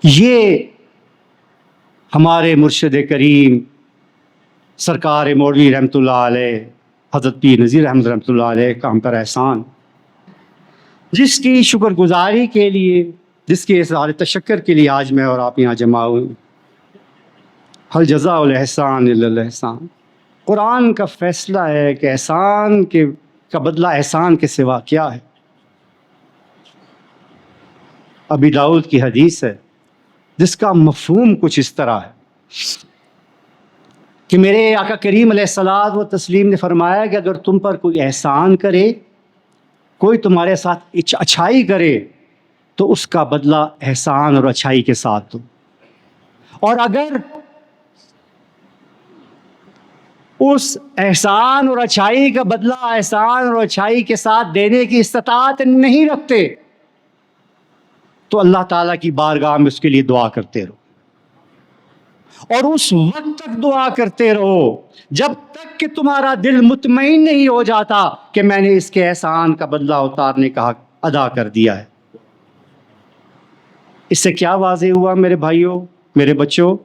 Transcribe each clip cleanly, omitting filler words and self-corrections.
یہ ہمارے مرشد کریم سرکار مولوی رحمۃ اللہ علیہ حضرت پیر نذیر احمد رحمۃ اللہ علیہ کا ہم پر احسان، جس کی شکر گزاری کے لیے، جس کے اظہار تشکر کے لیے آج میں اور آپ یہاں جمع ہوئے۔ حل جزاء الاحسان الا الاحسان، قرآن کا فیصلہ ہے کہ احسان کا بدلہ احسان کے سوا کیا ہے۔ ابی داؤد کی حدیث ہے جس کا مفہوم کچھ اس طرح ہے کہ میرے آقا کریم علیہ الصلوۃ والتسلیم نے فرمایا کہ اگر تم پر کوئی احسان کرے، کوئی تمہارے ساتھ اچھائی کرے تو اس کا بدلہ احسان اور اچھائی کے ساتھ دو، اور اگر اس احسان اور اچھائی کا بدلہ احسان اور اچھائی کے ساتھ دینے کی استطاعت نہیں رکھتے تو اللہ تعالیٰ کی بارگاہ میں اس کے لیے دعا کرتے رہو، اور اس وقت تک دعا کرتے رہو جب تک کہ تمہارا دل مطمئن نہیں ہو جاتا کہ میں نے اس کے احسان کا بدلہ اتارنے کا حق ادا کر دیا ہے۔ اس سے کیا واضح ہوا میرے بھائیوں، میرے بچوں،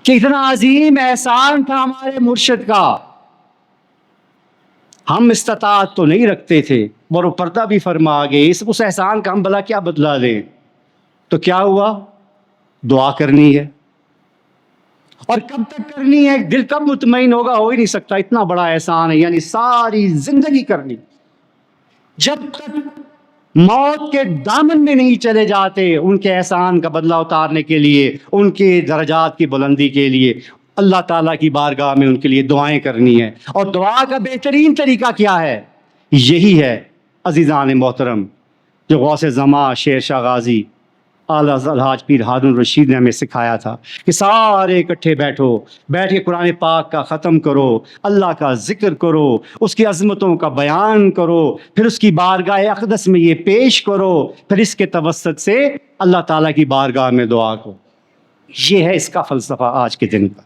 کہ اتنا عظیم احسان تھا ہمارے مرشد کا، ہم استطاعت تو نہیں رکھتے تھے، اور وہ پردہ بھی فرما گئے، اس احسان کا ہم بھلا کیا بدلہ لیں؟ تو کیا ہوا؟ دعا کرنی ہے، اور کب تک کرنی ہے؟ دل کب مطمئن ہوگا؟ ہو ہی نہیں سکتا، اتنا بڑا احسان ہے، یعنی ساری زندگی کرنی، جب تک موت کے دامن میں نہیں چلے جاتے ان کے احسان کا بدلہ اتارنے کے لیے، ان کے درجات کی بلندی کے لیے اللہ تعالیٰ کی بارگاہ میں ان کے لیے دعائیں کرنی ہے۔ اور دعا کا بہترین طریقہ کیا ہے؟ یہی ہے عزیزان محترم جو غوث زماں شیر شاہ غازی اعلیٰ الحاج پیر ہارون رشید نے ہمیں سکھایا تھا کہ سارے اکٹھے بیٹھ کے قرآن پاک کا ختم کرو، اللہ کا ذکر کرو، اس کی عظمتوں کا بیان کرو، پھر اس کی بارگاہ اقدس میں یہ پیش کرو، پھر اس کے توسط سے اللہ تعالیٰ کی بارگاہ میں دعا کرو۔ یہ ہے اس کا فلسفہ آج کے دن کا۔